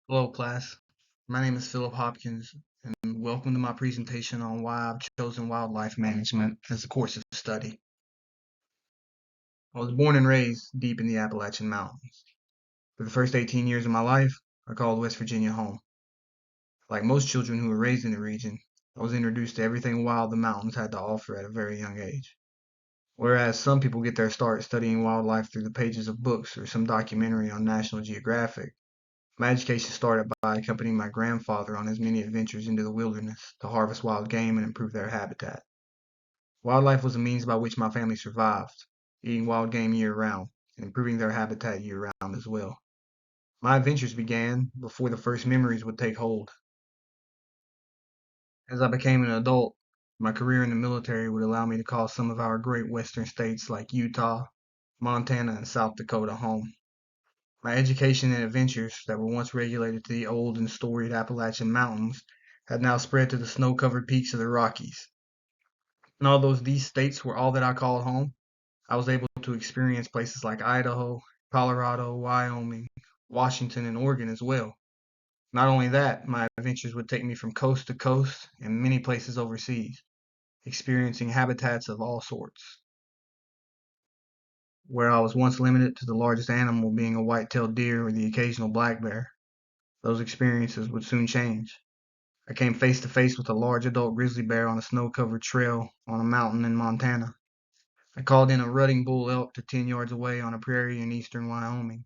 Hello, class. My name is Phillip Hopkins, and welcome to my presentation on why I've chosen wildlife management as a course of study. I was born and raised deep in the Appalachian Mountains. For the first 18 years of my life, I called West Virginia home. Like most children who were raised in the region, I was introduced to everything wild the mountains had to offer at a very young age. Whereas some people get their start studying wildlife through the pages of books or some documentary on National Geographic, my education started by accompanying my grandfather on his many adventures into the wilderness to harvest wild game and improve their habitat. Wildlife was a means by which my family survived, eating wild game year round and improving their habitat year round as well. My adventures began before the first memories would take hold. As I became an adult, my career in the military would allow me to call some of our great western states like Utah, Montana, and South Dakota home. My education and adventures that were once regulated to the old and storied Appalachian Mountains had now spread to the snow-covered peaks of the Rockies. And although these states were all that I called home, I was able to experience places like Idaho, Colorado, Wyoming, Washington, and Oregon as well. Not only that, my adventures would take me from coast to coast and many places overseas, experiencing habitats of all sorts. Where I was once limited to the largest animal being a white-tailed deer or the occasional black bear, those experiences would soon change. I came face to face with a large adult grizzly bear on a snow-covered trail on a mountain in Montana. I called in a rutting bull elk to 10 yards away on a prairie in eastern Wyoming.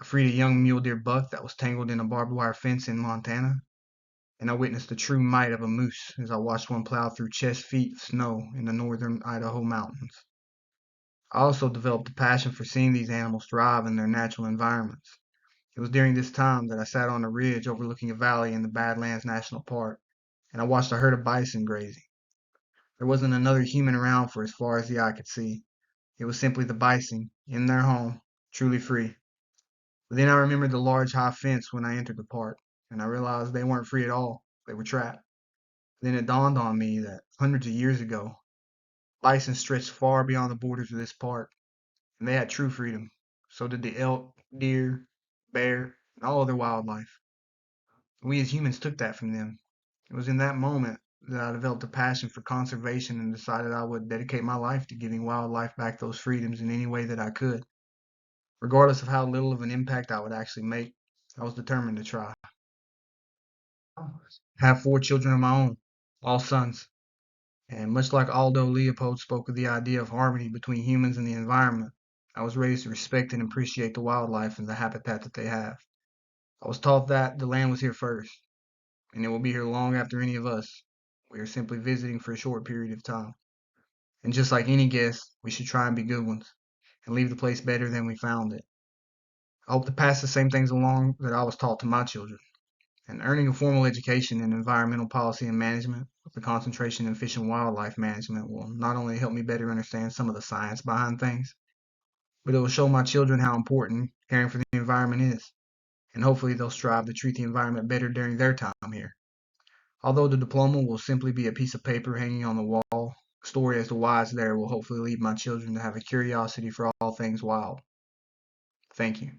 I freed a young mule deer buck that was tangled in a barbed wire fence in Montana. And I witnessed the true might of a moose as I watched one plow through chest feet of snow in the northern Idaho mountains. I also developed a passion for seeing these animals thrive in their natural environments. It was during this time that I sat on a ridge overlooking a valley in the Badlands National Park, and I watched a herd of bison grazing. There wasn't another human around for as far as the eye could see. It was simply the bison, in their home, truly free. But then I remembered the large high fence when I entered the park, and I realized they weren't free at all. They were trapped. Then it dawned on me that hundreds of years ago, bison stretched far beyond the borders of this park, and they had true freedom. So did the elk, deer, bear, and all other wildlife. We as humans took that from them. It was in that moment that I developed a passion for conservation and decided I would dedicate my life to giving wildlife back those freedoms in any way that I could. Regardless of how little of an impact I would actually make, I was determined to try. I have four children of my own, all sons. And much like Aldo Leopold spoke of the idea of harmony between humans and the environment, I was raised to respect and appreciate the wildlife and the habitat that they have. I was taught that the land was here first, and it will be here long after any of us. We are simply visiting for a short period of time. And just like any guest, we should try and be good ones and leave the place better than we found it. I hope to pass the same things along that I was taught to my children. And earning a formal education in environmental policy and management with a concentration in fish and wildlife management will not only help me better understand some of the science behind things, but it will show my children how important caring for the environment is. And hopefully they'll strive to treat the environment better during their time here. Although the diploma will simply be a piece of paper hanging on the wall, the story as to why it's there will hopefully lead my children to have a curiosity for all things wild. Thank you.